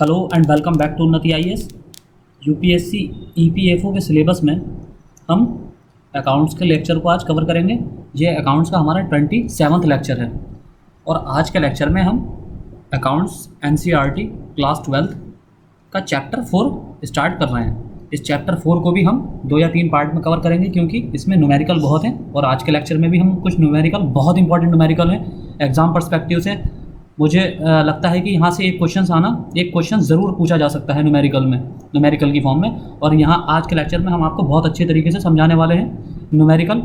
Hello and welcome back to Unnati IAS. UPSC EPFO के syllabus में हम अकाउंट्स के लेक्चर को आज कवर करेंगे। ये अकाउंट्स का हमारा 27वां लेक्चर है और आज के लेक्चर में हम अकाउंट्स एनसीईआरटी क्लास 12 का चैप्टर 4 स्टार्ट कर रहे हैं। इस चैप्टर 4 को भी हम 2 या 3 पार्ट में कवर करेंगे क्योंकि इसमें न्यूमेरिकल बहुत हैं और आज के लेक्चर में भी हम कुछ न्यूमेरिकल बहुत इंपॉर्टेंट न्यूमेरिकल हैं। एग्जाम पर्सपेक्टिव से मुझे लगता है कि यहाँ से एक क्वेश्चन ज़रूर पूछा जा सकता है न्यूमेरिकल की फॉर्म में। और यहाँ आज के लेक्चर में हम आपको बहुत अच्छे तरीके से समझाने वाले हैं न्यूमेरिकल,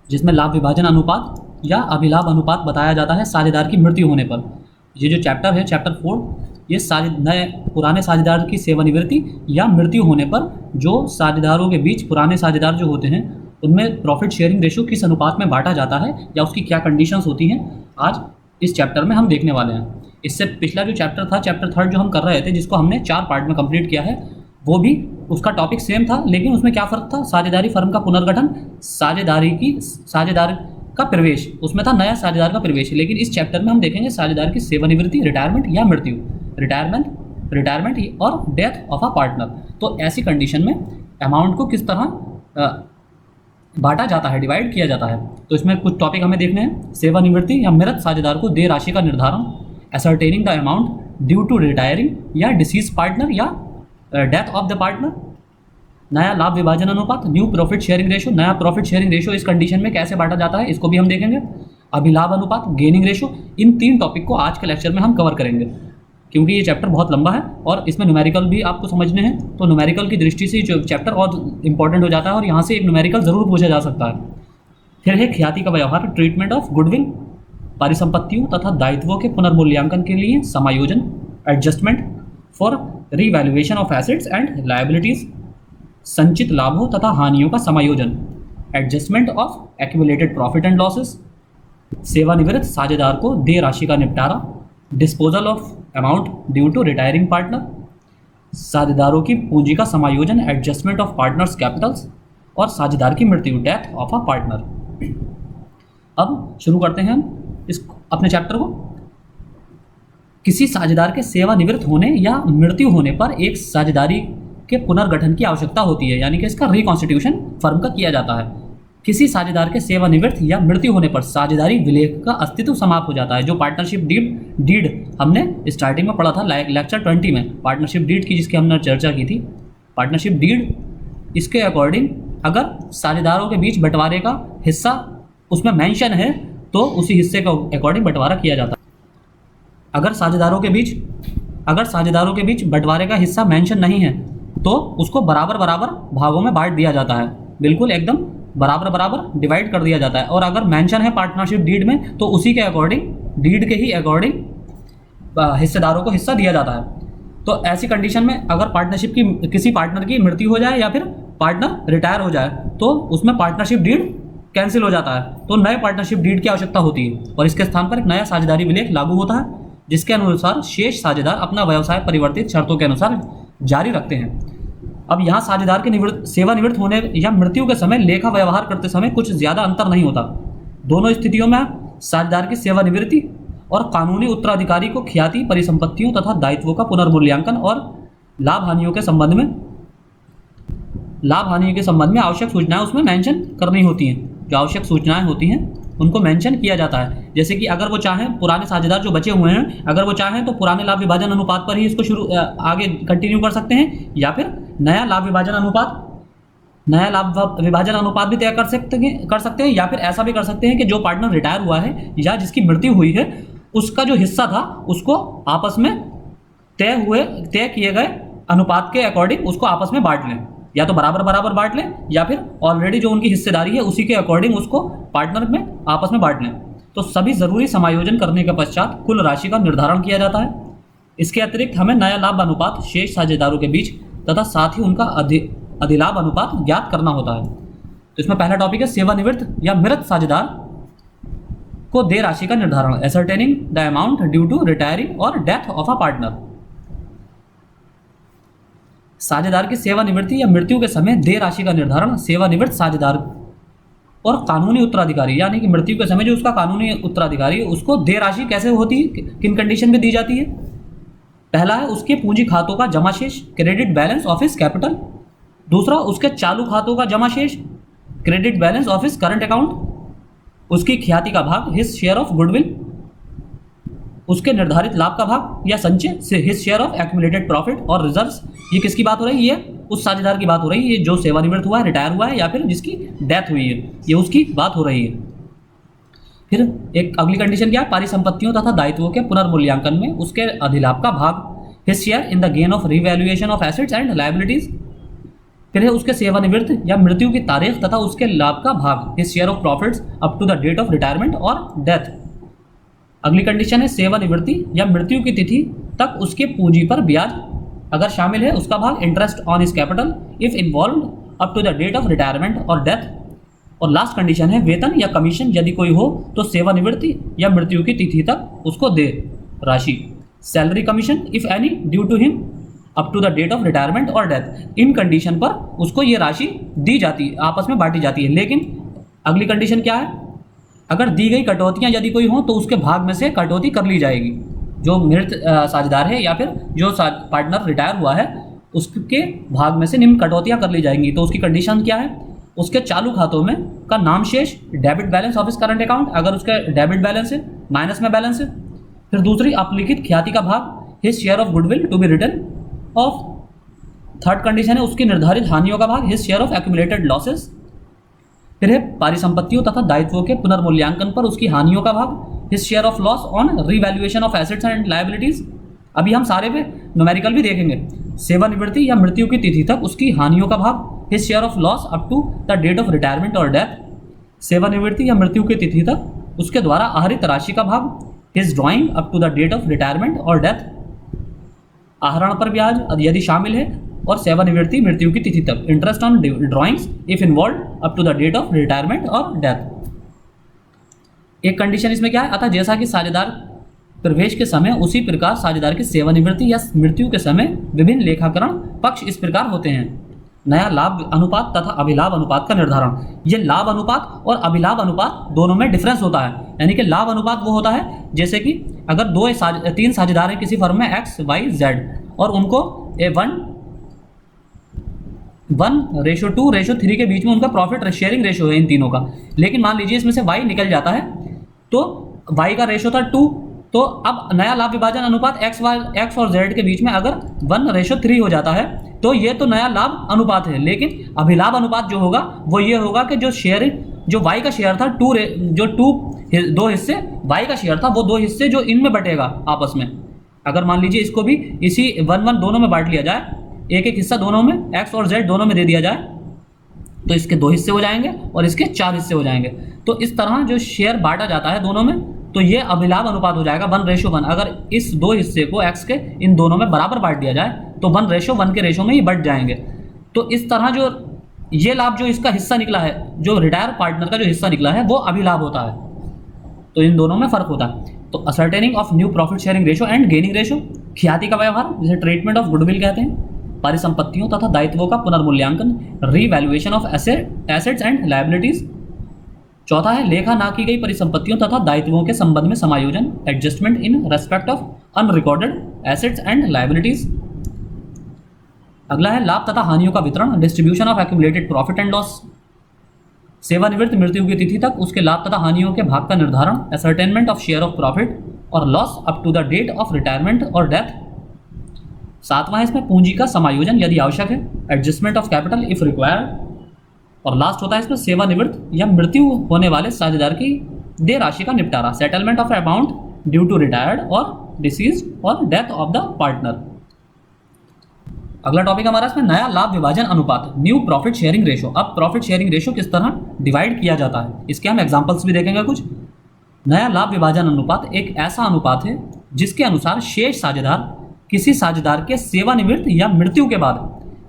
जिसमें लाभ विभाजन अनुपात या अभिलाभ अनुपात बताया जाता है साझेदार की मृत्यु होने पर। ये जो चैप्टर है चैप्टर 4, ये पुराने साझेदार की सेवानिवृत्ति या मृत्यु होने पर जो साझेदारों के बीच पुराने साझेदार जो होते हैं उनमें प्रॉफिट शेयरिंग रेशो किस अनुपात में बांटा जाता है या उसकी क्या कंडीशंस होती हैं, आज इस चैप्टर में हम देखने वाले हैं। इससे पिछला जो चैप्टर था, चैप्टर 3 जो हम कर रहे थे, जिसको हमने 4 पार्ट में कंप्लीट किया है, वो भी उसका टॉपिक सेम था, लेकिन उसमें क्या फ़र्क था? साझेदारी फर्म का पुनर्गठन, साझेदार का प्रवेश, उसमें था नया साझेदार का प्रवेश। लेकिन इस चैप्टर में हम देखेंगे साझेदार की सेवानिवृत्ति, रिटायरमेंट या मृत्यु, रिटायरमेंट और डेथ ऑफ अ पार्टनर। तो ऐसी कंडीशन में अमाउंट को किस तरह बांटा जाता है, डिवाइड किया जाता है। तो इसमें कुछ टॉपिक हमें देखने हैं। सेवानिवृत्ति या मृत साझेदार को देय राशि का निर्धारण, ascertaining the amount due to retiring या डिसीज पार्टनर या डेथ ऑफ द पार्टनर, नया लाभ विभाजन अनुपात, न्यू प्रॉफिट शेयरिंग रेशो, नया प्रॉफिट शेयरिंग रेशो इस कंडीशन में कैसे बांटा जाता है, इसको भी हम देखेंगे। अभिलाभ अनुपात, गेनिंग रेशो, इन 3 टॉपिक को आज के लेक्चर में हम कवर करेंगे क्योंकि ये चैप्टर बहुत लंबा है और इसमें न्यूमेरिकल भी आपको समझने हैं। तो न्यूमेरिकल की दृष्टि से जो चैप्टर और इंपॉर्टेंट हो जाता है और यहाँ से एक न्यूमेरिकल ज़रूर पूछा जा सकता है। फिर है ख्याति का व्यवहार, ट्रीटमेंट ऑफ गुडविल, परिसंपत्तियों तथा दायित्वों के पुनर्मूल्यांकन के लिए समायोजन, adjustment for revaluation of assets and liabilities, संचित लाभों तथा हानियों का समायोजन, adjustment of accumulated profit and losses, सेवानिवृत्त साझेदार को देय राशि का निपटारा, disposal of amount due to retiring partner, साझेदारों की पूंजी का समायोजन, एडजस्टमेंट ऑफ पार्टनर्स कैपिटल्स और साझेदार की मृत्यु, डेथ ऑफ अ पार्टनर। अब शुरू करते हैं हम इस अपने चैप्टर को। किसी साझेदार के सेवानिवृत्त होने या मृत्यु होने पर एक साझेदारी के पुनर्गठन की आवश्यकता होती है, यानी कि इसका रिकॉन्स्टिट्यूशन फर्म का किया जाता है। किसी साझेदार के सेवानिवृत्त या मृत्यु होने पर साझेदारी विलेख का अस्तित्व समाप्त हो जाता है। जो पार्टनरशिप डीड हमने स्टार्टिंग में पढ़ा था लेक्चर 20 में, पार्टनरशिप डीड की जिसकी हमने चर्चा की थी। पार्टनरशिप डीड, इसके अकॉर्डिंग अगर साझेदारों के बीच बंटवारे का हिस्सा उसमें मेंशन है तो उसी हिस्से का अकॉर्डिंग बंटवारा किया जाता है। अगर साझेदारों के बीच बंटवारे का हिस्सा मेंशन नहीं है तो उसको बराबर भागों में बांट दिया जाता है, बिल्कुल एकदम बराबर डिवाइड कर दिया जाता है। और अगर मेंशन है पार्टनरशिप डीड में तो उसी के अकॉर्डिंग, डीड के ही अकॉर्डिंग हिस्सेदारों को हिस्सा दिया जाता है। तो ऐसी कंडीशन में अगर पार्टनरशिप की किसी पार्टनर की मृत्यु हो जाए या फिर पार्टनर रिटायर हो जाए तो उसमें पार्टनरशिप डीड कैंसिल हो जाता है, तो नए पार्टनरशिप डीड की आवश्यकता होती है और इसके स्थान पर एक नया साझेदारी विलेख लागू होता है जिसके अनुसार शेष साझेदार अपना व्यवसाय परिवर्तित शर्तों के अनुसार जारी रखते हैं। अब यहाँ साझेदार के सेवानिवृत्त होने या मृत्यु के समय लेखा व्यवहार करते समय कुछ ज़्यादा अंतर नहीं होता। दोनों स्थितियों में साझेदार की सेवानिवृत्ति और कानूनी उत्तराधिकारी को ख्याति, परिसंपत्तियों तथा दायित्वों का पुनर्मूल्यांकन और लाभ हानियों के संबंध में आवश्यक सूचनाएं उसमें मेंशन करनी होती हैं। जो आवश्यक सूचनाएं होती हैं उनको मेंशन किया जाता है। जैसे कि अगर वो चाहें, पुराने साझेदार जो बचे हुए हैं, अगर वो चाहें तो पुराने लाभ विभाजन अनुपात पर ही इसको आगे कंटिन्यू कर सकते हैं या फिर नया लाभ विभाजन अनुपात भी तय कर सकते हैं या फिर ऐसा भी कर सकते हैं कि जो पार्टनर रिटायर हुआ है या जिसकी मृत्यु हुई है उसका जो हिस्सा था उसको आपस में तय किए गए अनुपात के अकॉर्डिंग उसको आपस में बांट लें, या तो बराबर बांट लें या फिर ऑलरेडी जो उनकी हिस्सेदारी है उसी के अकॉर्डिंग उसको पार्टनर में आपस में बांट लें। तो सभी ज़रूरी समायोजन करने के पश्चात कुल राशि का निर्धारण किया जाता है। इसके अतिरिक्त हमें नया लाभ अनुपात शेष साझेदारों के बीच तथा साथ ही उनका अधिलाभ अनुपात ज्ञात करना होता है। तो इसमें पहला टॉपिक है सेवानिवृत्त या मृत साझेदार को देय राशि का निर्धारण, ascertaining the amount due to retiring और डेथ ऑफ अ पार्टनर। साझेदार की सेवानिवृत्ति या मृत्यु के समय देय राशि का निर्धारण सेवानिवृत्त साझेदार और कानूनी उत्तराधिकारी, यानी कि मृत्यु के समय जो उसका कानूनी उत्तराधिकारी उसको देय राशि कैसे होती है, किन कंडीशन में दी जाती है, पहला है उसके पूंजी खातों का जमा शेष, credit balance of his capital. दूसरा उसके चालू खातों का जमा शेष, credit balance of his current account. उसकी ख्याति का भाग, हिज शेयर ऑफ गुडविल। उसके निर्धारित लाभ का भाग या संचय से his share of accumulated profit और रिजर्व्स। ये किसकी बात हो रही है? ये उस साझेदार की बात हो रही है जो सेवानिवृत्त हुआ है, रिटायर हुआ है, या फिर जिसकी डेथ हुई है, ये उसकी बात हो रही है। फिर एक अगली कंडीशन क्या है? परिसंपत्तियों तथा दायित्वों के पुनर्मूल्यांकन में उसके अधिलाभ का भाग, his share in the gain of revaluation of assets and liabilities. फिर है उसके सेवानिवृत्त या मृत्यु की तारीख तथा उसके लाभ का भाग, his share of profits up to the date of retirement और डेथ। अगली कंडीशन है सेवानिवृत्ति या मृत्यु की तिथि तक उसके पूंजी पर ब्याज अगर शामिल है उसका भाग, interest on his capital if involved up to the date of retirement और डेथ। और लास्ट कंडीशन है वेतन या कमीशन यदि कोई हो तो सेवानिवृत्ति या मृत्यु की तिथि तक उसको दे राशि, salary commission if any due to him up to the date of retirement और डेथ। इन कंडीशन पर उसको ये राशि दी जाती है, आपस में बांटी जाती है। लेकिन अगली कंडीशन क्या है? अगर दी गई कटौतियां यदि कोई हो तो उसके भाग में से कटौती कर ली जाएगी। जो मृत साझेदार है या फिर जो पार्टनर रिटायर हुआ है उसके भाग में से निम्न कटौतियां कर ली जाएंगी। तो उसकी कंडीशन क्या है? उसके चालू खातों में का नाम शेष, debit balance of his current account अगर उसका डेबिट बैलेंस है, माइनस में बैलेंस है। फिर दूसरी अपलिखित ख्याति का भाग, his share of goodwill to be written off. Third condition है उसकी निर्धारित हानियों का भाग, his share of accumulated losses. फिर है परिसंपत्तियों तथा दायित्वों के पुनर्मूल्यांकन पर उसकी हानियों का भाग, his share of loss on revaluation of assets and liabilities. अभी हम सारे पे न्यूमेरिकल भी देखेंगे। सेवानिवृत्ति या मृत्यु की तिथि तक उसकी हानियों का भाग, his share of loss up to the date of retirement और डेथ। सेवानिवृत्ति या मृत्यु की तिथि तक उसके द्वारा आहरित राशि का भाग, his drawing up to the date of retirement और डेथ। आहरण पर ब्याज यदि शामिल है और सेवानिवृत्ति मृत्यु की तिथि तक, interest on drawings if involve up to the date of retirement और डेथ। एक कंडीशन इसमें क्या है? अतः जैसा कि साझेदार प्रवेश के समय उसी प्रकार साझेदार की सेवानिवृत्ति या मृत्यु के समय विभिन्न लेखाकरण पक्ष इस प्रकार होते हैं। नया लाभ अनुपात तथा अभिलाभ अनुपात का निर्धारण। ये लाभ अनुपात और अभिलाभ अनुपात दोनों में डिफरेंस होता है। यानी कि लाभ अनुपात वो होता है जैसे कि अगर तीन साझेदार हैं किसी फर्म में एक्स वाई जेड और उनको 1:2:3 के बीच में उनका प्रॉफिट शेयरिंग रेशो है इन तीनों का। लेकिन मान लीजिए इसमें से y निकल जाता है तो y का रेशो था 2, तो अब नया लाभ विभाजन अनुपात x और z के बीच में अगर 1:3 हो जाता है तो ये तो नया लाभ अनुपात है। लेकिन अभिलाभ अनुपात जो होगा वो ये होगा कि जो y का शेयर था दो हिस्से y का शेयर था वो दो हिस्से जो इनमें बटेगा आपस में। अगर मान लीजिए इसको भी इसी 1:1 दोनों में बांट लिया जाए, एक एक हिस्सा दोनों में x और z दोनों में दे दिया जाए तो इसके 2 हिस्से हो जाएंगे और इसके 4 हिस्से हो जाएंगे। तो इस तरह जो शेयर बांटा जाता है दोनों में तो ये अभिलाभ अनुपात हो जाएगा 1:1। अगर इस 2 हिस्से को x के इन दोनों में बराबर बांट दिया जाए तो 1:1 के रेशो में ही बढ़ जाएंगे। तो इस तरह जो ये लाभ जो इसका हिस्सा निकला है, जो रिटायर पार्टनर का जो हिस्सा निकला है वो अभिलाभ होता है। तो इन दोनों में फर्क होता है। तो ascertaining of new profit sharing ratio and gaining ratio, ख्याति का व्यवहार जिसे ट्रीटमेंट ऑफ गुडविल कहते हैं, परिसंपत्तियों तथा दायित्वों का पुनर्मूल्यांकन, revaluation of assets and liabilities. चौथा है लेखा ना की गई परिसंपत्तियों तथा दायित्वों के संबंध में समायोजन, adjustment in respect of unrecorded assets and liabilities. अगला है लाभ तथा हानियों का वितरण, distribution of accumulated profit and loss. सेवानिवृत्त मृत्यु की तिथि तक उसके लाभ तथा हानियों के भाग का निर्धारण, ascertainment of share of profit और loss up to the date of retirement और डेथ। सातवां है इसमें पूंजी का समायोजन यदि आवश्यक है, adjustment of capital if required. और लास्ट होता है इसमें सेवानिवृत्त या मृत्यु होने वाले साझेदार की देय राशि का निपटारा, settlement of amount due to retired और डिसीज्ड और डेथ ऑफ द पार्टनर। अगला टॉपिक हमारा इसमें नया लाभ विभाजन अनुपात, न्यू प्रॉफिट शेयरिंग रेशो। अब प्रॉफिट शेयरिंग रेशो किस तरह डिवाइड किया जाता है इसके हम एग्जांपल्स भी देखेंगे कुछ। नया लाभ विभाजन अनुपात एक ऐसा अनुपात है जिसके अनुसार शेष साझेदार किसी साझेदार के सेवानिवृत्त या मृत्यु के बाद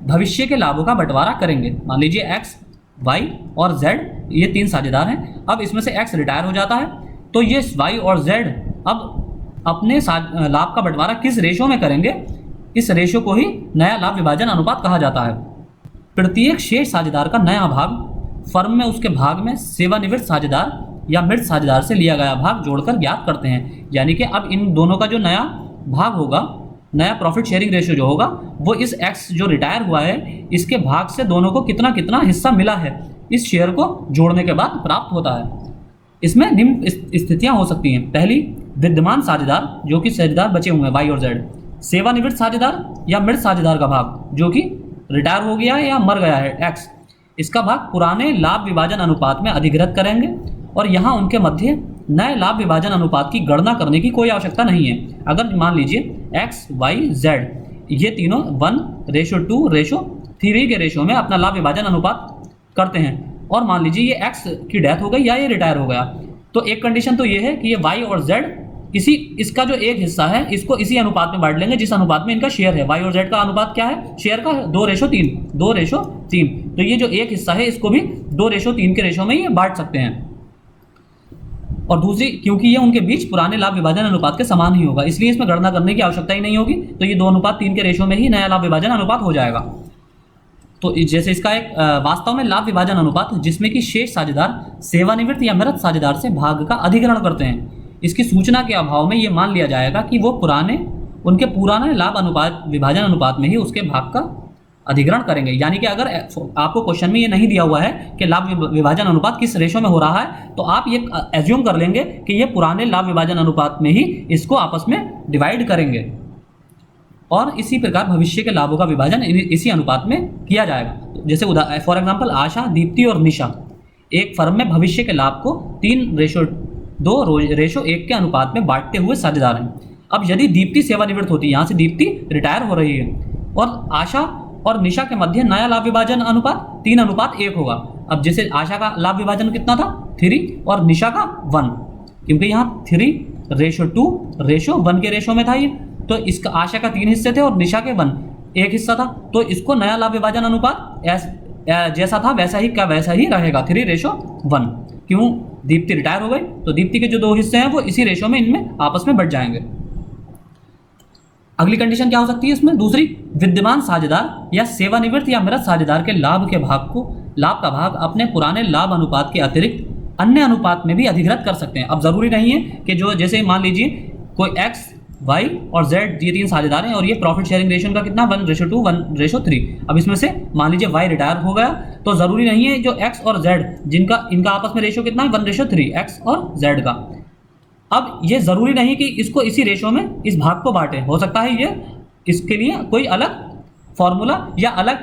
भविष्य के लाभों का बंटवारा करेंगे। मान लीजिए एक्स, वाई और जेड ये 3 साझेदार हैं। अब इसमें से एक्स रिटायर हो जाता है तो ये वाई और जेड अब अपने लाभ का बंटवारा किस रेशो में करेंगे, इस रेशो को ही नया लाभ विभाजन अनुपात कहा जाता है। प्रत्येक शेष साझेदार का नया भाग फर्म में उसके भाग में सेवानिवृत्त साझेदार या मृत साझेदार से लिया गया भाग जोड़कर ज्ञात करते हैं। यानी कि अब इन दोनों का जो नया भाग होगा नया प्रॉफिट शेयरिंग रेशियो जो होगा वो इस एक्स जो रिटायर हुआ है इसके भाग से दोनों को कितना कितना हिस्सा मिला है इस शेयर को जोड़ने के बाद प्राप्त होता है। इसमें निम्न स्थितियां हो सकती हैं। पहली, विद्यमान साझेदार जो कि साझेदार बचे हुए हैं वाई और जेड, सेवानिवृत्त साझेदार या मृत साझेदार का भाग जो कि रिटायर हो गया है या मर गया है एक्स, इसका भाग पुराने लाभ विभाजन अनुपात में अधिग्रहित करेंगे और यहाँ उनके मध्य नए लाभ विभाजन अनुपात की गणना करने की कोई आवश्यकता नहीं है। अगर मान लीजिए एक्स वाई जेड ये तीनों 1:2:3 के रेशो में अपना लाभ विभाजन अनुपात करते हैं और मान लीजिए ये एक्स की डेथ हो गई या ये रिटायर हो गया, तो एक कंडीशन तो ये है कि ये वाई और जेड इसका जो एक हिस्सा है इसको इसी अनुपात में बांट लेंगे जिस अनुपात में इनका शेयर है। वाई और जेड का अनुपात क्या है शेयर का? 2:3। तो ये जो एक हिस्सा है इसको भी 2:3 के रेशो में ये बांट सकते हैं। और दूसरी, क्योंकि ये उनके बीच पुराने लाभ विभाजन अनुपात के समान ही होगा इसलिए इसमें गणना करने की आवश्यकता ही नहीं होगी, तो ये 2:3 के रेशो में ही नया लाभ विभाजन अनुपात हो जाएगा। तो जैसे इसका एक वास्तव में लाभ विभाजन अनुपात जिसमें कि शेष साझेदार सेवानिवृत्त या मृत साझेदार से भाग का अधिग्रहण करते हैं, इसकी सूचना के अभाव में ये मान लिया जाएगा कि वो उनके पुराने लाभ अनुपात विभाजन अनुपात में ही उसके भाग का अधिग्रहण करेंगे। यानी कि अगर आपको क्वेश्चन में ये नहीं दिया हुआ है कि लाभ विभाजन अनुपात किस रेशो में हो रहा है, तो आप ये एज्यूम कर लेंगे कि ये पुराने लाभ विभाजन अनुपात में ही इसको आपस में डिवाइड करेंगे और इसी प्रकार भविष्य के लाभों का विभाजन इसी अनुपात में किया जाएगा। जैसे फॉर एग्जाम्पल आशा, दीप्ति और निशा एक फर्म में भविष्य के लाभ को 3:2:1 के अनुपात में बांटते हुए साझेदार हैं। अब यदि दीप्ति सेवानिवृत्त होती है, यहाँ से दीप्ति रिटायर हो रही है और आशा और निशा के मध्य नया लाभ विभाजन अनुपात 3:1 होगा। अब जैसे आशा का लाभ विभाजन कितना था 3 और निशा का 1, क्योंकि यहाँ 3:2:1 के रेशो में था ये, तो इसका आशा का 3 हिस्से थे और निशा के 1 एक हिस्सा था, तो इसको नया लाभ विभाजन अनुपात जैसा था वैसा ही रहेगा 3:1। क्यों? दीप्ति रिटायर हो गई तो दीप्ति के जो 2 हिस्से हैं वो इसी रेशो में इनमें आपस में बढ़ जाएंगे। अगली कंडीशन क्या हो सकती है इसमें? दूसरी, विद्यमान साझेदार या सेवानिवृत्त या मृत साझेदार के लाभ का भाग अपने पुराने लाभ अनुपात के अतिरिक्त अन्य अनुपात में भी अधिग्रहित कर सकते हैं। अब जरूरी नहीं है कि जो जैसे मान लीजिए कोई एक्स वाई और जेड ये 3 साझेदार हैं और ये प्रॉफिट शेयरिंग रेशियो का कितना 1:2 1:3। अब इसमें से मान लीजिए वाई रिटायर हो गया तो जरूरी नहीं है जो एक्स और जेड इनका आपस में रेशियो कितना है 1:3 एक्स और जेड का। अब ये जरूरी नहीं कि इसको इसी रेशो में इस भाग को बांटे, हो सकता है ये इसके लिए कोई अलग फॉर्मूला या अलग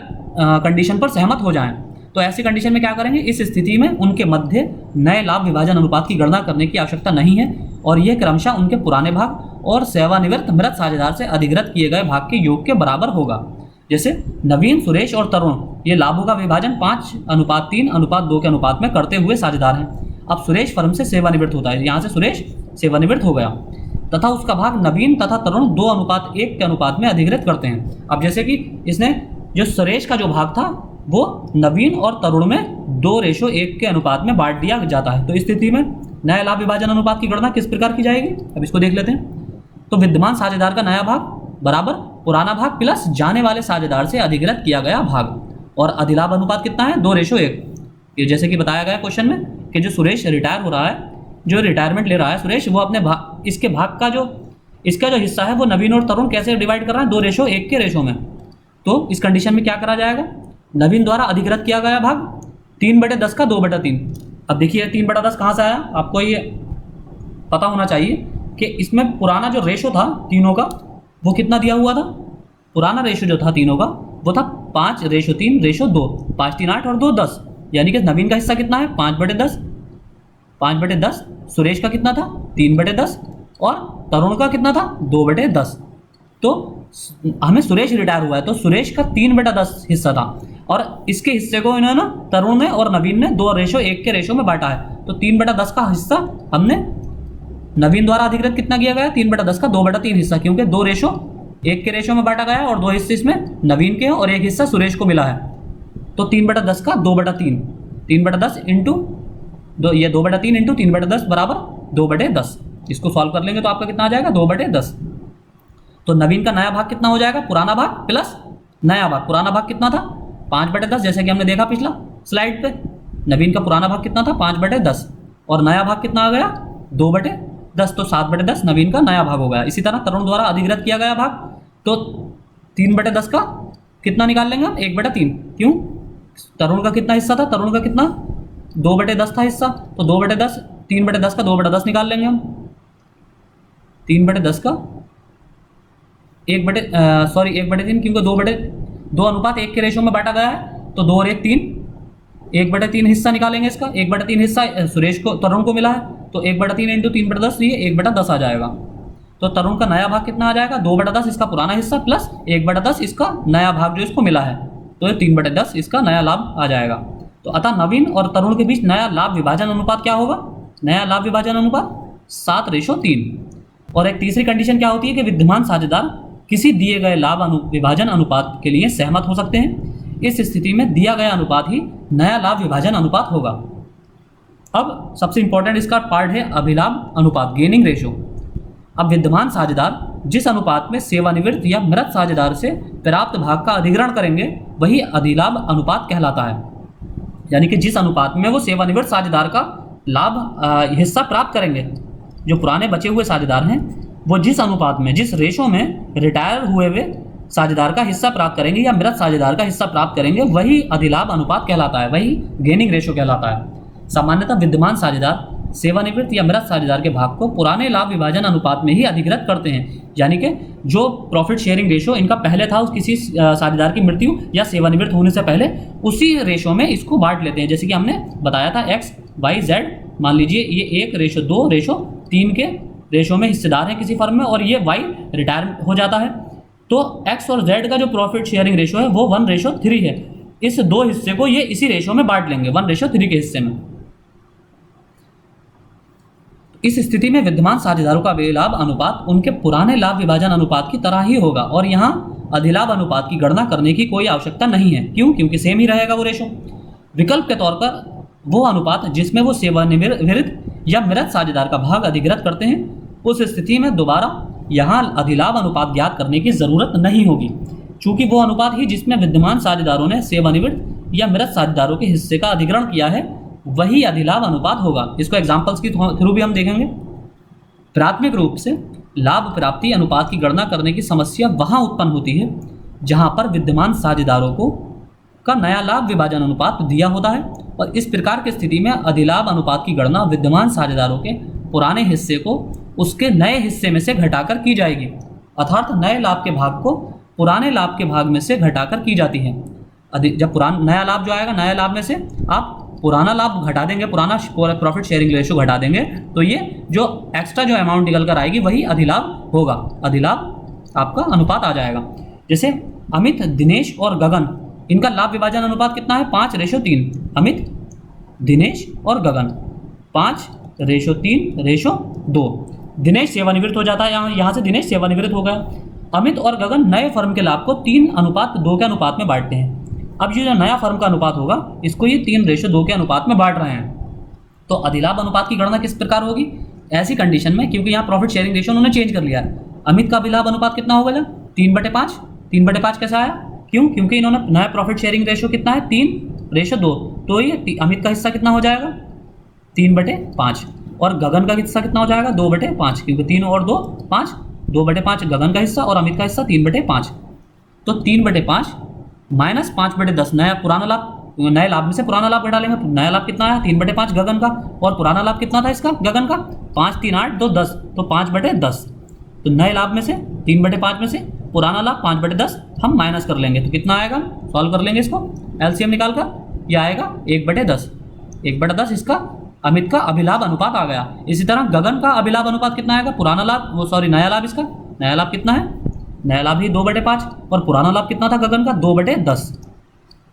कंडीशन पर सहमत हो जाएं। तो ऐसी कंडीशन में क्या करेंगे? इस स्थिति में उनके मध्य नए लाभ विभाजन अनुपात की गणना करने की आवश्यकता नहीं है और यह क्रमशः उनके पुराने भाग और सेवानिवृत्त मृत साझेदार से अधिग्रहित किए गए भाग के योग के बराबर होगा। जैसे नवीन, सुरेश और तरुण ये लाभों का विभाजन 5:3:2 के अनुपात में करते हुए साझेदार हैं। अब सुरेश फर्म से सेवानिवृत्त होता है, यहाँ से सुरेश सेवानिवृत्त हो गया तथा उसका भाग नवीन तथा तरुण 2:1 के अनुपात में अधिग्रहित करते हैं। अब जैसे कि इसने जो सुरेश का जो भाग था वो नवीन और तरुण में 2:1 के अनुपात में बांट दिया जाता है। तो इस स्थिति में नया लाभ विभाजन अनुपात की गणना किस प्रकार की जाएगी? अब इसको देख लेते हैं। तो विद्यमान साझेदार का नया भाग बराबर पुराना भाग प्लस जाने वाले साझेदार से अधिग्रहित किया गया भाग, और अधिलाभ अनुपात कितना है 2:1। ये जैसे कि बताया गया क्वेश्चन में कि जो सुरेश रिटायर हो रहा है, जो रिटायरमेंट ले रहा है सुरेश, वो अपने इसके भाग का इसका जो हिस्सा है वो नवीन और तरुण कैसे डिवाइड कर रहा है 2:1 के रेशो में। तो इस कंडीशन में क्या करा जाएगा? नवीन द्वारा अधिग्रहित किया गया भाग 3/10 का 2/3। अब देखिए 3/10 कहाँ से आया? आपको ये पता होना चाहिए कि इसमें पुराना जो रेशो था तीनों का वो कितना दिया हुआ था। पुराना रेशो जो था तीनों का वो था 5:3:2, 5 3 8 और 2 10, यानी कि नवीन का हिस्सा कितना है 5/10। सुरेश का कितना था 3/10 और तरुण का कितना था 2/10। तो हमें सुरेश रिटायर हुआ है तो सुरेश का 3/10 हिस्सा था और इसके हिस्से को इन्होंने तरुण ने और नवीन ने 2:1 के रेशो में बांटा है। तो 3/10 का हिस्सा हमने नवीन द्वारा अधिग्रहित कितना किया गया 3/10 का 2/3 हिस्सा, क्योंकि 2:1 के रेशो में बांटा गया है और 2 हिस्से इसमें नवीन के हैं और 1 हिस्सा सुरेश को मिला है। तो 3/10 का 2/3, 3/10 इंटू ये 2/3 इंटू 3/10 बराबर 2/10। इसको सॉल्व कर लेंगे तो आपका कितना आ जाएगा 2/10। तो नवीन का नया भाग कितना हो जाएगा? पुराना भाग प्लस नया भाग। पुराना भाग कितना था 5/10, जैसे कि हमने देखा पिछला स्लाइड पे। नवीन का पुराना भाग कितना था 5/10 और नया भाग कितना आ गया 2/10, तो 7/10 नवीन का नया भाग हो गया। इसी तरह तरुण द्वारा अधिग्रहित किया गया भाग तो 3/10 का कितना निकाल लेंगे हम? 1/3। क्यों? तरुण का कितना हिस्सा था? तरुण का कितना? 2/10 था हिस्सा, तो 2/10, 3/10 का 2/10 निकाल लेंगे हम। 3/10 का 1/3, क्योंकि 2:1 के रेशो में बांटा गया है, तो 2 और 1 3, 1/3 हिस्सा निकालेंगे इसका। 1/3 हिस्सा सुरेश को, तरुण को मिला है, तो 1/3 इंटू 3/10, ये 1/10 आ जाएगा। तो तरुण का नया भाग कितना आ जाएगा? 2/10 इसका पुराना हिस्सा प्लस 1/10 इसका नया भाग जो इसको मिला है, तो ये 3/10 इसका नया लाभ आ जाएगा। तो अतः नवीन और तरुण के बीच नया लाभ विभाजन अनुपात क्या होगा? नया लाभ विभाजन अनुपात 7:3। और एक तीसरी कंडीशन क्या होती है कि विद्यमान साझेदार किसी दिए गए लाभ विभाजन अनुपात के लिए सहमत हो सकते हैं। इस स्थिति में दिया गया अनुपात ही नया लाभ विभाजन अनुपात होगा। अब सबसे इंपॉर्टेंट इसका पार्ट है अभिलाभ अनुपात, गेनिंग रेशो। अब विद्यमान साझेदार जिस अनुपात में सेवानिवृत्त या मृत साझेदार से प्राप्त भाग का अधिग्रहण करेंगे वही अधिलाभ अनुपात कहलाता है। यानी कि जिस अनुपात में वो सेवानिवृत्त साझेदार का लाभ हिस्सा प्राप्त करेंगे, जो पुराने बचे हुए साझेदार हैं, वो जिस अनुपात में, जिस रेशो में रिटायर हुए हुए साझेदार का हिस्सा प्राप्त करेंगे या मृत साझेदार का हिस्सा प्राप्त करेंगे, वही अधिलाभ अनुपात कहलाता है, वही गेनिंग रेशो कहलाता है। सामान्यतः विद्यमान साझेदार सेवानिवृत्त या मृत साझेदार के भाग को पुराने लाभ विभाजन अनुपात में ही अधिग्रहित करते हैं। यानी कि जो प्रॉफिट शेयरिंग रेशो इनका पहले था उस किसी साझेदार की मृत्यु या सेवानिवृत्त होने से पहले, उसी रेशो में इसको बांट लेते हैं। जैसे कि हमने बताया था एक्स वाई जेड, मान लीजिए ये 1:2:3 के रेशो में हिस्सेदार है किसी फर्म में, और ये वाई रिटायर हो जाता है, तो एक्स और जेड का जो प्रॉफिट शेयरिंग रेशो है वो 1:3 है। इस दो हिस्से को ये इसी रेशो में बांट लेंगे, 1:3 के हिस्से में। इस स्थिति में विद्यमान साझेदारों का अधिलाभ अनुपात उनके पुराने लाभ विभाजन अनुपात की तरह ही होगा, और यहाँ अधिलाभ अनुपात की गणना करने की कोई आवश्यकता नहीं है। क्यों? क्योंकि सेम ही रहेगा वो रेशो। विकल्प के तौर पर वो अनुपात जिसमें वो सेवानिवृत्त या मृत साझेदार का भाग अधिग्रहित करते हैं, उस स्थिति में दोबारा यहाँ अधिलाभ अनुपात ज्ञात करने की जरूरत नहीं होगी, चूंकि वो अनुपात ही जिसमें विद्यमान साझेदारों ने सेवानिवृत्त या मृत साझेदारों के हिस्से का अधिग्रहण किया है वही अधिलाभ अनुपात होगा। इसको एग्जाम्पल्स के थ्रू भी हम देखेंगे। प्राथमिक रूप से लाभ प्राप्ति अनुपात की गणना करने की समस्या वहां उत्पन्न होती है जहां पर विद्यमान साझेदारों को का नया लाभ विभाजन अनुपात दिया होता है, और इस प्रकार की स्थिति में अधिलाभ अनुपात की गणना विद्यमान साझेदारों के पुराने हिस्से को उसके नए हिस्से में से घटाकर की जाएगी, अर्थात नए लाभ के भाग को पुराने लाभ के भाग में से घटाकर की जाती है। जब नया लाभ जो आएगा, नया लाभ में से आप पुराना लाभ घटा देंगे, पुराना प्रॉफिट शेयरिंग रेशो घटा देंगे, तो ये जो एक्स्ट्रा जो अमाउंट निकल कर आएगी वही अधिलाभ होगा, अधिलाभ आपका अनुपात आ जाएगा। जैसे अमित, दिनेश और गगन, इनका लाभ विभाजन अनुपात कितना है? 5:3। अमित, दिनेश और गगन 5:3:2। दिनेश सेवानिवृत्त हो जाता है, यहाँ से दिनेश सेवानिवृत्त हो गया। अमित और गगन नए फर्म के लाभ को 3:2 के अनुपात में बांटते हैं। अब ये जो नया फर्म का अनुपात होगा, इसको ये 3:2 के अनुपात में बांट रहे हैं। तो अधिलाभ अनुपात की गणना किस प्रकार होगी ऐसी कंडीशन में? क्योंकि यहाँ प्रॉफिट शेयरिंग रेशो उन्होंने चेंज कर लिया है। अमित का अधिलाभ अनुपात कितना होगा? 3/5। 3/5 कैसा आया? क्यों? क्योंकि इन्होंने नया प्रॉफिट शेयरिंग रेशो कितना है? 3:2। तो ये अमित का हिस्सा कितना हो जाएगा? 3/5। और गगन का हिस्सा कितना हो जाएगा? 2/5, क्योंकि 3 और 2 5, 2/5 गगन का हिस्सा और अमित का हिस्सा 3/5। तो 3/5 माइनस 5/10 नया पुराना लाभ, नए लाभ में से पुराना लाभ घटा लेंगे। नया लाभ कितना आया? 3/5 गगन का, और पुराना लाभ कितना था इसका गगन का? 5 3 8 2 10, तो 5/10। तो नए लाभ में से 3/5 में से पुराना लाभ 5/10 हम माइनस कर लेंगे, तो कितना आएगा? सॉल्व कर लेंगे इसको एलसीएम निकाल कर, यह आएगा 1/10। 1/10 इसका अमित का अभिलाभ अनुपात आ गया। इसी तरह गगन का अभिलाभ अनुपात कितना आएगा? पुराना लाभ, नया लाभ, इसका नया लाभ कितना है? नया लाभ ही 2/5, और पुराना लाभ कितना था गगन का? 2/10।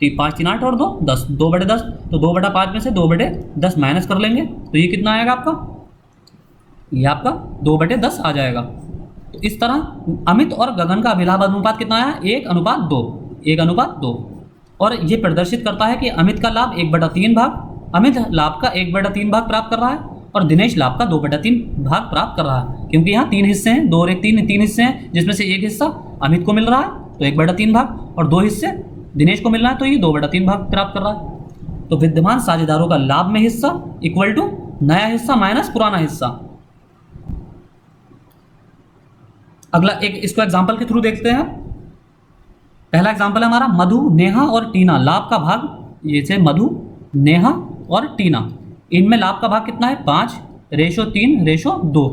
5 3 8 और 2 10, 2/10। तो 2/5 में से 2/10 माइनस कर लेंगे, तो ये कितना आएगा आपका? ये आपका 2/10 आ जाएगा। तो इस तरह अमित और गगन का अभिलाभ अनुपात कितना आया? 1:2, 1:2। और ये प्रदर्शित करता है कि अमित का लाभ 1/3 भाग, अमित लाभ का 1/3 भाग प्राप्त कर रहा है, और दिनेश लाभ का 2/3 भाग प्राप्त कर रहा है। क्योंकि यहाँ 3 हिस्से हैं, 2 और 1 3 हिस्से हैं, जिसमें से एक हिस्सा अमित को मिल रहा है तो 1/3 भाग, और 2 हिस्से दिनेश को मिल रहा है तो ये 2/3 भाग प्राप्त कर रहा है। तो विद्यमान साझेदारों का लाभ में हिस्सा इक्वल टू नया हिस्सा माइनस पुराना हिस्सा। अगला एक इसको एग्जाम्पल के थ्रू देखते हैं। पहला एग्जाम्पल है हमारा मधु, नेहा और टीना, लाभ का भाग, ये से मधु, नेहा और टीना, इनमें लाभ का भाग कितना है 5:3:2।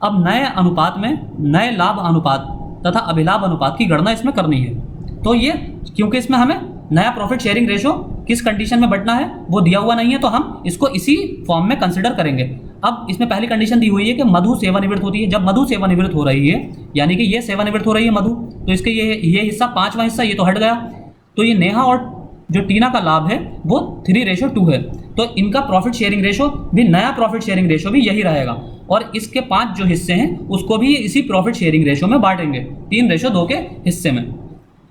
अब नए अनुपात में नए लाभ अनुपात तथा अभिलाभ अनुपात की गणना इसमें करनी है। तो ये क्योंकि इसमें हमें नया प्रॉफिट शेयरिंग रेशो किस कंडीशन में बढ़ना है वो दिया हुआ नहीं है, तो हम इसको इसी फॉर्म में कंसिडर करेंगे। अब इसमें पहली कंडीशन दी हुई है कि मधु सेवानिवृत्त होती है। जब मधु सेवानिवृत्त हो रही है, यानी कि ये सेवानिवृत्त हो रही है मधु, तो इसके ये हिस्सा 5वां हिस्सा ये तो हट गया। तो ये नेहा और जो टीना का लाभ है वो 3:2 है। तो इनका प्रॉफिट शेयरिंग रेशो भी, नया प्रॉफिट शेयरिंग रेशो भी यही रहेगा, और इसके 5 जो हिस्से हैं उसको भी इसी प्रॉफिट शेयरिंग रेशो में बांटेंगे 3:2 के हिस्से में।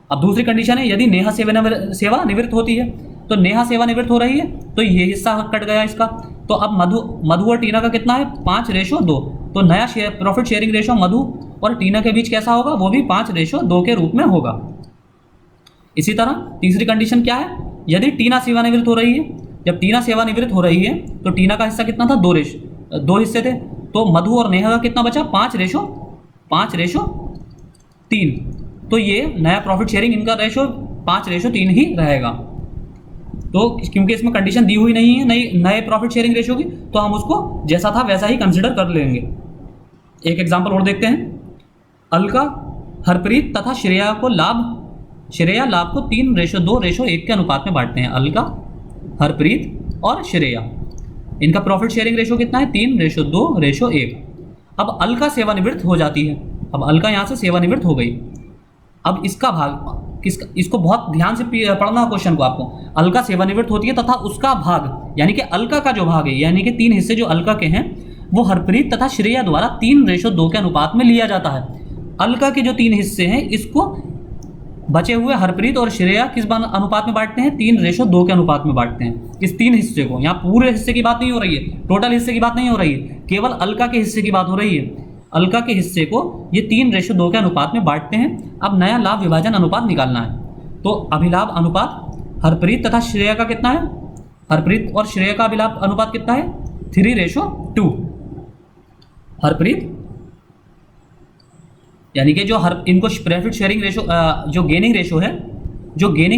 अब दूसरी कंडीशन है यदि नेहा सेवानिवृत्त होती है, तो नेहा सेवानिवृत्त हो रही है तो ये हिस्सा कट गया इसका। तो अब मधु और टीना का कितना है 5:2। तो नया प्रॉफिट शेयरिंग रेशो मधु और टीना के बीच कैसा होगा, वो भी 5:2 के रूप में होगा। इसी तरह तीसरी कंडीशन क्या है, यदि टीना सेवानिवृत्त हो रही है, जब टीना सेवानिवृत्त हो रही है तो टीना का हिस्सा कितना था 2 हिस्से थे, तो मधु और नेहा का कितना बचा 5:3। तो ये नया प्रॉफिट शेयरिंग इनका रेशो 5:3 ही रहेगा। तो क्योंकि इसमें कंडीशन दी हुई नहीं है नए प्रॉफिट शेयरिंग रेशो की, तो हम उसको जैसा था वैसा ही कंसिडर कर लेंगे। एक एग्जांपल और देखते हैं। अलका, हरप्रीत तथा श्रेया लाभ को 3:2:1 के अनुपात में बांटते हैं। अलका, हरप्रीत और श्रेया, इनका प्रॉफिट शेयरिंग रेशो कितना है 3:2:1। अब अलका सेवानिवृत्त हो जाती है, अब अलका यहाँ से सेवानिवृत्त हो गई। अब इसका भाग इसको बहुत ध्यान से पढ़ना क्वेश्चन को आपको। अलका सेवानिवृत्त होती है तथा उसका भाग, यानी कि अलका का जो भाग है, यानी कि 3 हिस्से जो अलका के हैं, वो हरप्रीत तथा श्रेया द्वारा 3:2 के अनुपात में लिया जाता है। अलका के जो 3 हिस्से हैं इसको बचे हुए हरप्रीत और श्रेया किस अनुपात में बांटते हैं 3:2 के अनुपात में बांटते हैं इस 3 हिस्से को। यहाँ पूरे हिस्से की बात नहीं हो रही है, टोटल हिस्से की बात नहीं हो रही है, केवल अलका के हिस्से की बात हो रही है। अलका के हिस्से को ये 3:2 के अनुपात में बांटते हैं। अब नया लाभ विभाजन अनुपात निकालना है। तो अभिलाभ अनुपात हरप्रीत तथा श्रेया का कितना है, हरप्रीत और श्रेया का अभिलाभ अनुपात कितना है 3:2। हरप्रीत यानी कि जो इनको प्रॉफिट शेयरिंग रेशो जो गेनिंग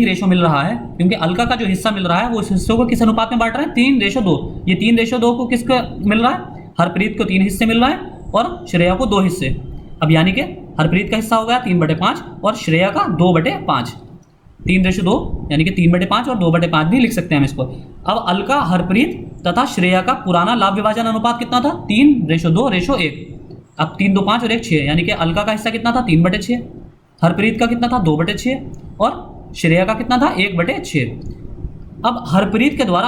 रेशो मिल रहा है, क्योंकि अलका का जो हिस्सा मिल रहा है वो उस हिस्से को किस अनुपात में बांट रहा है 3:2। ये 3:2 को किसको मिल रहा है, हरप्रीत को 3 हिस्से मिल रहा है और श्रेया को 2 हिस्से। अब यानी कि हरप्रीत का हिस्सा हो गया 3/5 और श्रेया का 2/5। 3:2 यानी कि 3/5 और 2/5 भी लिख सकते हैं हम इसको। अब अलका, हरप्रीत तथा श्रेया का पुराना लाभ विभाजन अनुपात कितना था 3:2:1। अब 3, 2, 5 और 1, 6, यानी कि अलका का हिस्सा कितना था 3/6, हरप्रीत का कितना था 2/6 और श्रेया का कितना था 1/6। अब हरप्रीत के द्वारा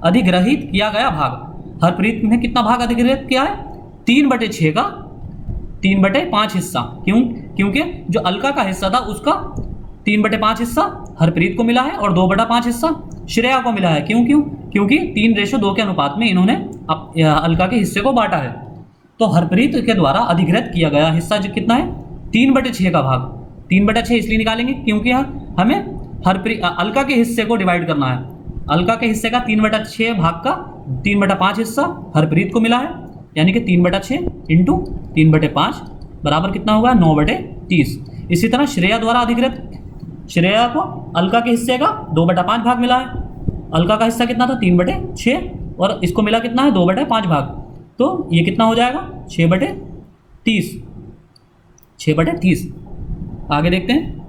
अधिग्रहित किया गया भाग, हरप्रीत ने कितना भाग अधिग्रहित किया है 3/6 का 3/5 हिस्सा। क्योंकि जो अलका का हिस्सा था उसका 3/5 हिस्सा हरप्रीत को मिला है और 2/5 हिस्सा श्रेया को मिला है। क्योंकि 3:2 के अनुपात में इन्होंने अलका के हिस्से को बांटा है। तो हरप्रीत के द्वारा अधिग्रहित किया गया हिस्सा जो कितना है 3/6 का भाग। 3/6 इसलिए निकालेंगे क्योंकि हमें अलका के हिस्से को डिवाइड करना है। अलका के हिस्से का 3/6 भाग का 3/5 हिस्सा हरप्रीत को मिला है, यानी कि 3/6 इंटू 3/5 बराबर कितना होगा 9/30। इसी तरह श्रेया द्वारा अधिग्रहित, श्रेया को अलका के हिस्से का 2/5 भाग मिला है। अलका का हिस्सा कितना था 3/6 और इसको मिला कितना है 2/5 भाग। तो ये कितना हो जाएगा 6/30। 6/30। आगे देखते हैं।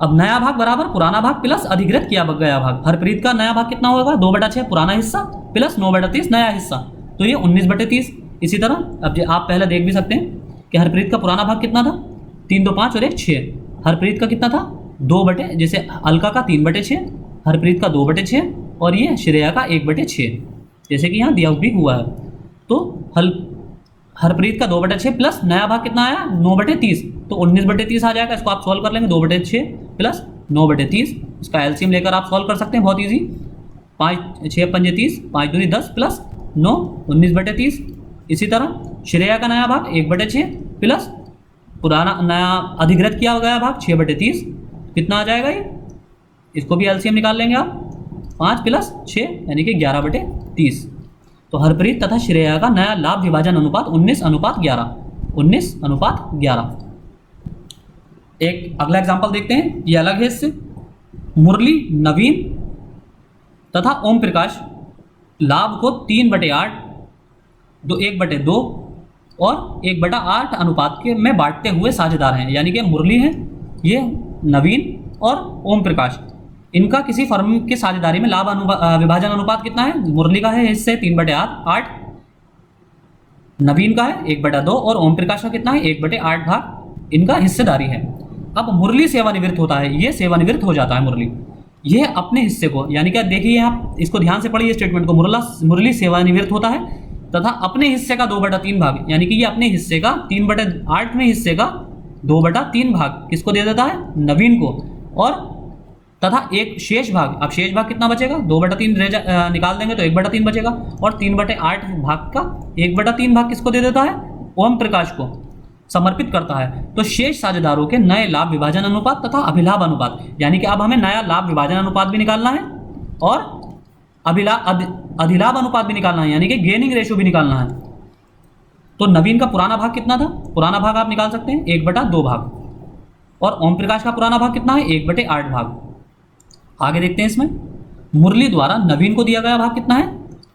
अब नया भाग बराबर पुराना भाग प्लस अधिग्रहित किया गया भाग। हरप्रीत का नया भाग कितना होगा 2/6 पुराना हिस्सा प्लस 9/30 नया हिस्सा, तो ये 19/30। इसी तरह अब आप पहले देख भी सकते हैं कि हरप्रीत का पुराना भाग कितना था 3, 2, 5 और 1, 6। हरप्रीत का कितना था जैसे अलका का 3/6, हरप्रीत का 2/6 और ये श्रेया का 1/6, जैसे कि यहाँ दिया भी हुआ है। तो हरप्रीत का 2/6 प्लस नया भाग कितना आया 9/30, तो 19/30 आ जाएगा। इसको आप सॉल्व कर लेंगे 2/6 प्लस 9/30, इसका एलसीएम लेकर आप सॉल्व कर सकते हैं बहुत ईजी। 5, 6, 5, 30, 5 दूनी 10 प्लस 9, 19/30। इसी तरह श्रेया का नया भाग 1/6 प्लस पुराना नया अधिग्रहित किया गया भाग 6/30, कितना आ जाएगा ये, इसको भी एलसीएम निकाल लेंगे आप। 5 प्लस 6 यानी कि 11/30। तो हरप्रीत तथा श्रेया का नया लाभ विभाजन अनुपात 19:11। 19:11। एक अगला एग्जाम्पल देखते हैं, ये अलग है इससे। मुरली, नवीन तथा ओम प्रकाश लाभ को 3/8, 1/2 और 1/8 अनुपात के में बांटते हुए साझेदार हैं। यानी कि मुरली है, ये नवीन और ओम प्रकाश, इनका किसी फर्म की साझेदारी में लाभ विभाजन अनुपात कितना है? मुरली का है हिस्से 3/8, नवीन का है 1/2 और ओम प्रकाश का कितना है? 1/8 भाग इनका हिस्सेदारी है। अब मुरली सेवानिवृत्त होता है, ये सेवानिवृत्त हो जाता है मुरली, ये अपने हिस्से को, यानी कि देखिए आप इसको ध्यान से पढ़िए स्टेटमेंट को, मुरली सेवानिवृत्त होता है तथा अपने हिस्से का 2/3 भाग, यानी कि ये अपने हिस्से का 3/8वें हिस्से का 2/3 भाग किसको दे देता है? नवीन को। और तथा एक शेष भाग, अब शेष भाग कितना बचेगा? 2/3 निकाल देंगे तो 1/3 बचेगा, और 3/8 भाग का 1/3 भाग किसको दे देता है? ओम प्रकाश को समर्पित करता है। तो शेष साझेदारों के नए लाभ विभाजन अनुपात तथा अभिलाभ अनुपात, यानी कि अब हमें नया लाभ विभाजन अनुपात भी निकालना है और अधिलाभ अनुपात भी निकालना है, यानी कि गेनिंग रेशियो भी निकालना है। तो नवीन का पुराना भाग कितना था? पुराना भाग आप निकाल सकते हैं 1/2 भाग, और ओम प्रकाश का पुराना भाग कितना है? 1/8 भाग। आगे देखते हैं इसमें, मुरली द्वारा नवीन को दिया गया भाग कितना है?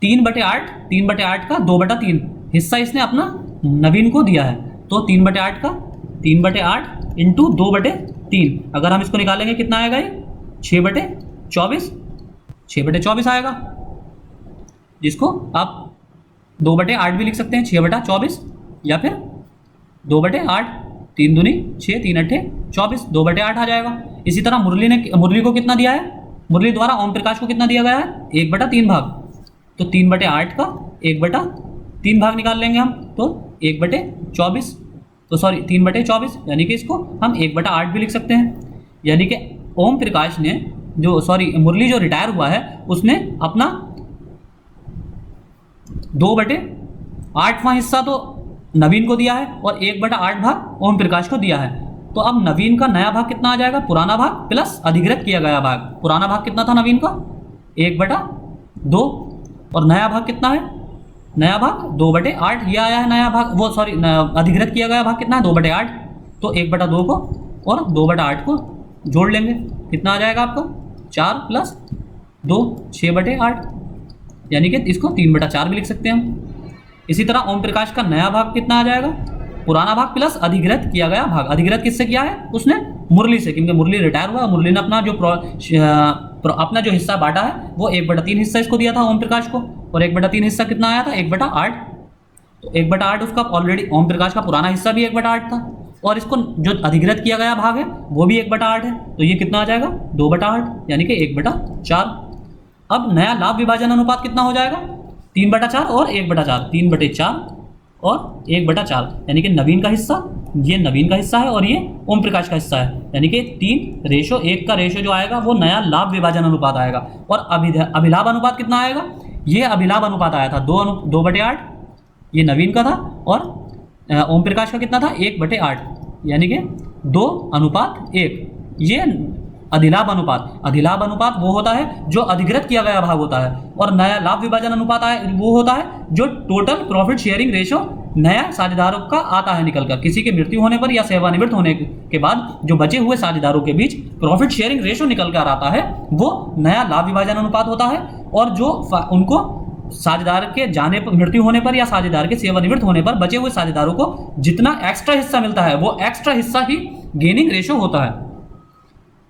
3/8, 3/8 का 2/3 हिस्सा इसने अपना नवीन को दिया है। तो 3/8 का 3/8 इंटू 2/3, अगर हम इसको निकालेंगे कितना आएगा? ये 6/24, 6/24 आएगा, जिसको आप 2/8 भी लिख सकते हैं, 6/24, या फिर 2/8, 3 दूनी 6, 3 अट्ठे 24, 2/8 आ जाएगा। इसी तरह मुरली को कितना दिया है? मुरली द्वारा ओम प्रकाश को कितना दिया गया है? 1/3 भाग। तो 3/8 का 1/3 भाग निकाल लेंगे हम, तो 1/24, तो सॉरी 3/24, यानी कि इसको हम 1/8 भी लिख सकते हैं। यानी कि ओम प्रकाश ने मुरली जो रिटायर हुआ है उसने अपना 2/8वां हिस्सा तो नवीन को दिया है और 1/8 भाग ओम प्रकाश को दिया है। तो अब नवीन का नया भाग कितना आ जाएगा? पुराना भाग प्लस अधिग्रहित किया गया भाग। पुराना भाग कितना था नवीन का? 1/2, और नया भाग कितना है? नया भाग 2/8, ये आया है नया भाग, अधिग्रहित किया गया भाग कितना है? 2/8। तो 1/2 को और 2/8 को जोड़ लेंगे, कितना आ जाएगा आपका? 4 + 2, 6/8, यानी कि इसको 3/4 भी लिख सकते हैं हम। इसी तरह ओम प्रकाश का नया भाग कितना आ जाएगा? पुराना भाग प्लस अधिग्रहित किया गया भाग। अधिग्रहित किससे किया है? उसने मुरली से, क्योंकि मुरली रिटायर हुआ, मुरली ने अपना जो हिस्सा बांटा है वो 1/3 हिस्सा इसको दिया था ओम प्रकाश को, और 1/3 हिस्सा कितना आया था? 1/8। तो 1/8 उसका ऑलरेडी, ओम प्रकाश का पुराना हिस्सा भी 1/8 था, और इसको जो अधिग्रहित किया गया भाग है वो भी 1/8 है। तो ये कितना आ जाएगा? 2/8, यानी कि 1/4। अब नया लाभ विभाजन अनुपात कितना हो जाएगा? 3/4 और 1/4, 3/4 और 1/4, यानी कि नवीन का हिस्सा, ये नवीन का हिस्सा है और ये ओम प्रकाश का हिस्सा है, यानी कि 3:1 का रेशो जो आएगा वो नया लाभ विभाजन अनुपात आएगा। और अभिलाभ अनुपात कितना आएगा? ये अभिलाभ अनुपात आया था 2/8, ये नवीन का था, और ओम प्रकाश का कितना था? 1/8, यानी कि 2:1। ये अधिलाभ अनुपात, अधिलाभ अनुपात वो होता है जो अधिग्रहित किया गया भाग होता है, और नया लाभ विभाजन अनुपात वो होता है जो टोटल प्रॉफिट शेयरिंग रेशो नया साझेदारों का आता है निकलकर। किसी के मृत्यु होने पर या सेवानिवृत्त होने के बाद जो बचे हुए साझेदारों के बीच प्रॉफिट शेयरिंग रेशो निकल कर आता है वो नया लाभ विभाजन अनुपात होता है। और जो उनको साझेदार के जाने पर, मृत्यु होने पर या साझेदार के सेवानिवृत्त होने पर बचे हुए साझेदारों को जितना एक्स्ट्रा हिस्सा मिलता है वो एक्स्ट्रा हिस्सा ही गेनिंग रेशो होता है।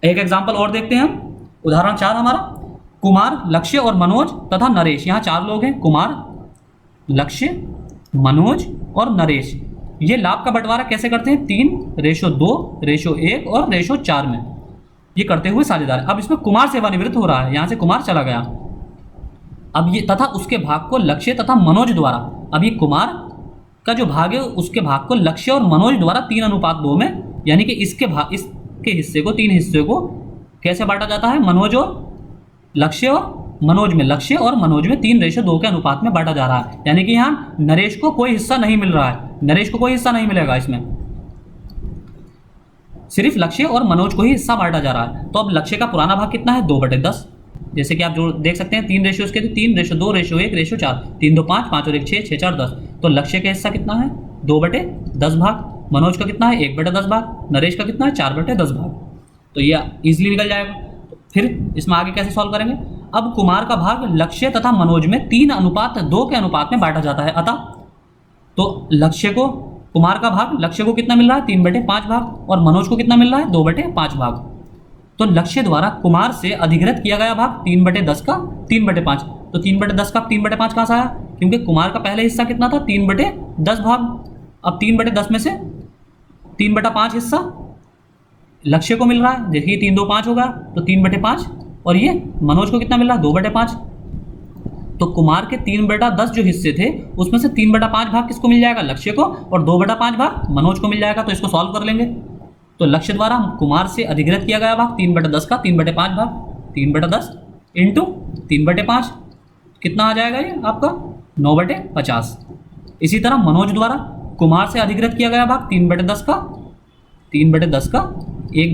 एक एग्जाम्पल और देखते हैं हम, उदाहरण 4 हमारा, कुमार, लक्ष्य और मनोज तथा नरेश। यहाँ 4 लोग हैं, कुमार, लक्ष्य, मनोज और नरेश। ये लाभ का बंटवारा कैसे करते हैं? 3:2:1 और 4 में ये करते हुए साझेदार। अब इसमें कुमार सेवानिवृत्त हो रहा है, यहाँ से कुमार चला गया। अब ये तथा उसके भाग को लक्ष्य तथा मनोज द्वारा, अब ये कुमार का जो भाग है उसके भाग को लक्ष्य और मनोज द्वारा 3:2 में, यानी कि इसके हिस्से को, 3 हिस्से को कैसे बांटा जाता है? मनोज और लक्ष्य और मनोज में, लक्ष्य और मनोज में 3:2 के अनुपात में बांटा जा रहा है। यानी कि यहाँ नरेश को कोई हिस्सा नहीं मिल रहा है, नरेश को कोई हिस्सा नहीं मिलेगा, इसमें सिर्फ लक्ष्य और मनोज को ही हिस्सा बांटा जा रहा है। तो अब लक्ष्य का पुराना भाग कितना है? 2/10, जैसे कि आप जो देख सकते हैं 3 रेशियोज के, 3:2:1:4, 3 2 5, 5 और 1 6, 6 4 10। तो लक्ष्य का हिस्सा कितना है? 2/10 भाग। मनोज का कितना है 1/10 भाग, नरेश का कितना है 4/10 भाग। तो ये इजीली निकल जाएगा। तो फिर इसमें आगे कैसे सॉल्व करेंगे? अब कुमार का भाग लक्ष्य तथा मनोज में 3:2 के अनुपात में बांटा जाता है। अतः तो लक्ष्य को, कुमार का भाग लक्ष्य को कितना मिल रहा है 3/5 भाग, और मनोज को कितना मिल रहा है 2/5 भाग। तो लक्ष्य द्वारा कुमार से अधिग्रहित किया गया भाग 3/10 का 3/5। तो 3/10 का 3/5 कहाँ से आया? क्योंकि कुमार का पहले हिस्सा कितना था 3/10 भाग। अब 3/10 में से 3/5 हिस्सा लक्ष्य को मिल रहा है। देखिए 3 2 5 होगा, तो 3/5, और ये मनोज को कितना मिल रहा है 2/5। तो कुमार के 3/10 जो हिस्से थे उसमें से 3/5 भाग किसको मिल जाएगा? लक्ष्य को, और 2/5 भाग मनोज को मिल जाएगा। तो इसको सॉल्व कर लेंगे। तो लक्ष्य द्वारा कुमार से अधिग्रहित किया गया भाग 3/10 का 3/5 भाग, 3/10 इंटू 3/5 कितना आ जाएगा ये आपका 9/50। इसी तरह मनोज द्वारा कुमार से अधिग्रहित किया गया भाग 3/10 का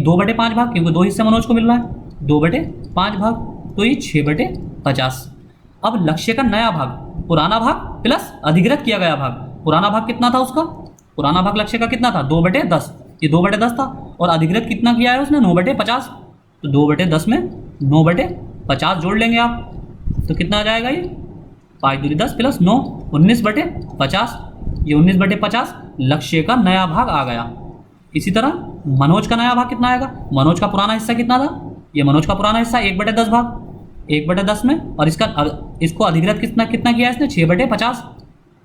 2/5 भाग, क्योंकि 2 हिस्से मनोज को मिल रहा है 2/5 भाग, तो ये 6/50। अब लक्ष्य का नया भाग, पुराना भाग प्लस अधिग्रहित किया गया भाग। पुराना भाग कितना था उसका? पुराना भाग लक्ष्य का कितना था 2/10, ये 2/10 था, और अधिग्रहित कितना किया है उसने 9/50। तो 2/10 में 9/50 जोड़ लेंगे आप, तो कितना आ जाएगा ये 5 दूनी 10 प्लस 9 19/50। ये 19/50 लक्ष्य का नया भाग आ गया। इसी तरह मनोज का नया भाग कितना आएगा? मनोज का पुराना हिस्सा कितना था? ये मनोज का पुराना हिस्सा 1/10 भाग, 1/10 में, और इसको अधिग्रहित कितना किया है इसने 6/50।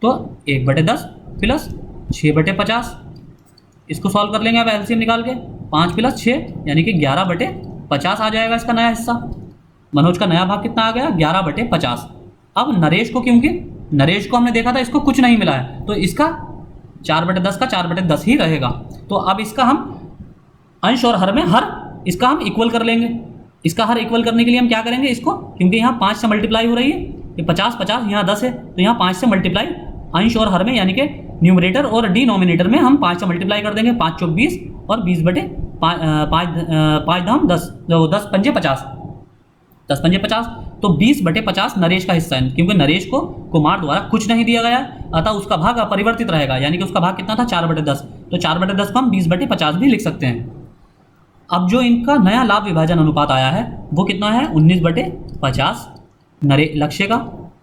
तो 1/10 प्लस 6/50, इसको सॉल्व कर लेंगे अब एलसीएम निकाल के। 5 प्लस 6 यानी कि 11/50 आ जाएगा इसका नया हिस्सा। मनोज का नया भाग कितना आ गया 11/50। अब नरेश को, क्योंकि नरेश को हमने देखा था इसको कुछ नहीं मिला है, तो इसका 4/10 का 4/10 ही रहेगा। तो अब इसका हम अंश और हर में इसका हम इक्वल कर लेंगे। इसका हर इक्वल करने के लिए हम क्या करेंगे इसको, क्योंकि यहाँ 5 से मल्टीप्लाई हो रही है, ये 50 यहाँ 10 है, तो यहाँ 5 से मल्टीप्लाई अंश और हर में, यानी कि न्यूमरेटर और डिनोमिनेटर में हम 5 से मल्टीप्लाई कर देंगे। 5 चौक 20 और 20/5 धाम 10, 10 पंजे 50, 10 पंजे 50, तो 20/50 नरेश का हिस्सा है, क्योंकि नरेश को कुमार द्वारा कुछ नहीं दिया गया, अतः उसका भाग अपरिवर्तित रहेगा, यानी कि उसका भाग कितना था 4/10। तो 4/10 को हम 20/50 भी लिख सकते हैं। अब जो इनका नया लाभ विभाजन अनुपात आया है वो कितना है 19/50 लक्ष्य का,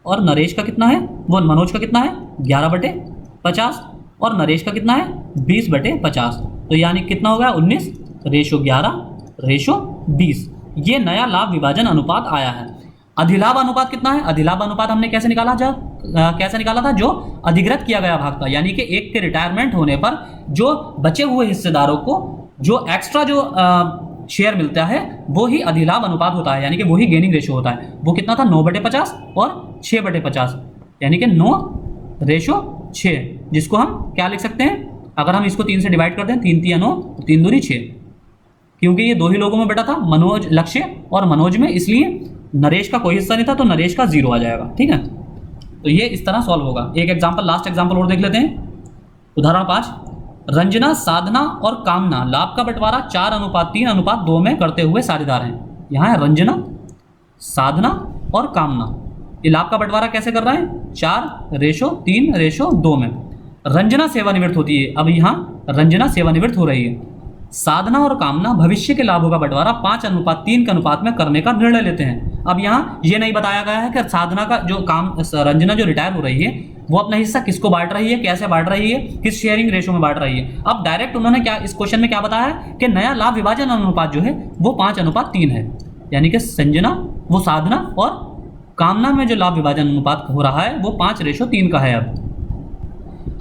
और नरेश का कितना है, वो मनोज का कितना है 11/50, और नरेश का कितना है 20/50। तो यानी कितना हो गया 19:11:20। ये नया लाभ विभाजन अनुपात आया है। अधिलाभ अनुपात कितना है? अधिलाभ अनुपात हमने कैसे निकाला था? जो अधिग्रहित किया गया भाग था, यानी कि एक के रिटायरमेंट होने पर जो बचे हुए हिस्सेदारों को जो एक्स्ट्रा जो शेयर मिलता है वो ही अधिलाभ अनुपात होता है, यानी कि वही गेनिंग रेशियो होता है। वो कितना था 9/50 और 6/50, यानी कि 9:6, जिसको हम क्या लिख सकते हैं, अगर हम इसको 3 से डिवाइड कर दें, 3 3 9, 3 दूनी 6, क्योंकि ये 2 ही लोगों में बटा था, मनोज लक्ष्य और मनोज में, इसलिए नरेश का कोई हिस्सा नहीं था, तो नरेश का 0 आ जाएगा। ठीक है, तो ये इस तरह सॉल्व होगा। एक एग्जाम्पल, लास्ट एग्जाम्पल और देख लेते हैं। उदाहरण 5, रंजना, साधना और कामना लाभ का बंटवारा 4:3:2 में करते हुए साझेदार हैं। यहाँ है रंजना, साधना और कामना, ये लाभ का बंटवारा कैसे कर रहे हैं 4:3:2 में। रंजना सेवानिवृत्त होती है, अब यहाँ रंजना सेवानिवृत्त हो रही है। साधना और कामना भविष्य के लाभों का बंटवारा 5:3 के अनुपात में करने का निर्णय लेते हैं। अब यहाँ ये नहीं बताया गया है कि साधना का जो रंजना जो रिटायर हो रही है वो अपना हिस्सा किसको बांट रही है, कैसे बांट रही है, किस शेयरिंग रेशो में बांट रही है। अब डायरेक्ट उन्होंने क्या इस क्वेश्चन में क्या बताया है कि नया लाभ विभाजन अनुपात जो है वो 5:3 है, यानी कि संजना, वो साधना और कामना में जो लाभ विभाजन अनुपात हो रहा है वो 5:3 का है।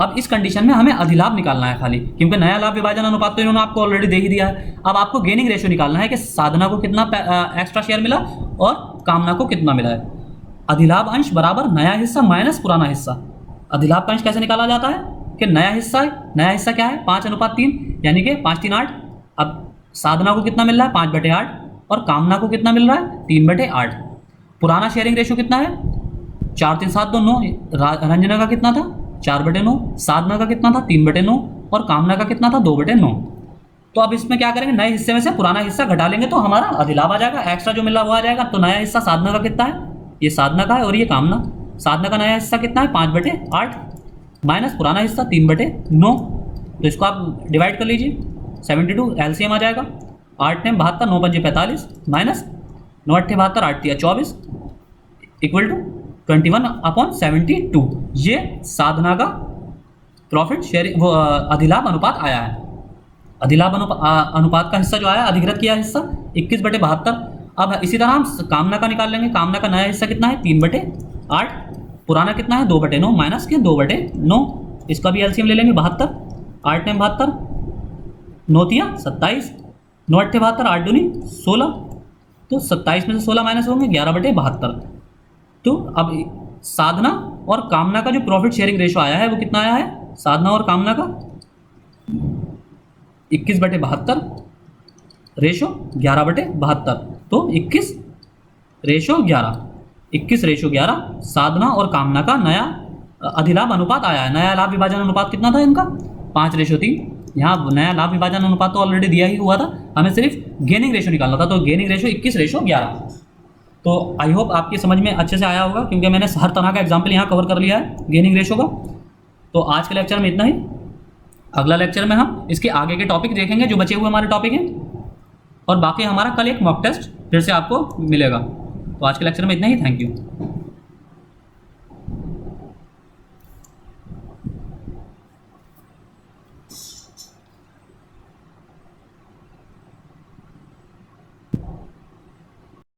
अब इस कंडीशन में हमें अधिलाभ निकालना है खाली, क्योंकि नया लाभ विभाजन अनुपात तो इन्होंने आपको ऑलरेडी दे ही दिया है। अब आपको गेनिंग रेशियो निकालना है कि साधना को कितना एक्स्ट्रा शेयर मिला और कामना को कितना मिला है। अधिलाभ अंश बराबर नया हिस्सा माइनस पुराना हिस्सा। अधिलाभ का अंश कैसे निकाला जाता है कि नया हिस्सा क्या है 5:3, यानी कि 5 3 8। अब साधना को कितना मिल रहा है 5/8 और कामना को कितना मिल रहा है 3/8। पुराना शेयरिंग रेशियो कितना है 4 3 7 2 9। रंजना का कितना था 4/9, साधना का कितना था 3/9 और कामना का कितना था 2/9। तो अब इसमें क्या करेंगे, नए हिस्से में से पुराना हिस्सा घटा लेंगे तो हमारा अधिलाभ आ जाएगा, एक्स्ट्रा जो मिला वो आ जाएगा। तो नया हिस्सा साधना का कितना है, ये साधना का है और ये कामना। साधना का नया हिस्सा कितना है 5/8 माइनस पुराना हिस्सा 3/9, तो इसको आप डिवाइड कर लीजिए, 72 एलसीएम आ जाएगा, 8 ने 72, 9 पंजे 45 माइनस 9 अट्ठे 72, 8 तिया 24 इक्वल टू 21/72। ये साधना का प्रॉफिट शेयरिंग वो अधिलाभ अनुपात आया है। अधिलाभ अनुपात का हिस्सा जो आया, अधिकृत किया हिस्सा 21/72। अब इसी तरह हम कामना का निकाल लेंगे। कामना का नया हिस्सा कितना है, 3/8। पुराना कितना है, 2/9 माइनस के 2/9। इसका भी एलसीएम ले लेंगे, 72, 8 ने 72, 9 तिया 27, 9 अट्ठे 72, 8 दूनी 16, तो 27 में से 16 माइनस होंगे, 11/72। तो अब साधना और कामना का जो प्रॉफिट शेयरिंग रेशो आया है वो कितना आया है, साधना और कामना का 21/72 रेशो 11/72। तो 21/11, 21/11 साधना और कामना का नया अधिलाभ अनुपात आया है। नया लाभ विभाजन अनुपात कितना था इनका, 5:3। यहाँ नया लाभ विभाजन अनुपात तो ऑलरेडी दिया ही हुआ था, हमें सिर्फ गेनिंग रेशो निकालना था। तो गेनिंग रेशो 21/11। तो आई होप आपकी समझ में अच्छे से आया होगा, क्योंकि मैंने हर तरह का एग्जाम्पल यहाँ कवर कर लिया है गेनिंग रेशो का। तो आज के लेक्चर में इतना ही। अगला लेक्चर में हम इसके आगे के टॉपिक देखेंगे जो बचे हुए हमारे टॉपिक हैं, और बाकी हमारा कल एक मॉक टेस्ट फिर से आपको मिलेगा। तो आज के लेक्चर में इतना ही। Thank you.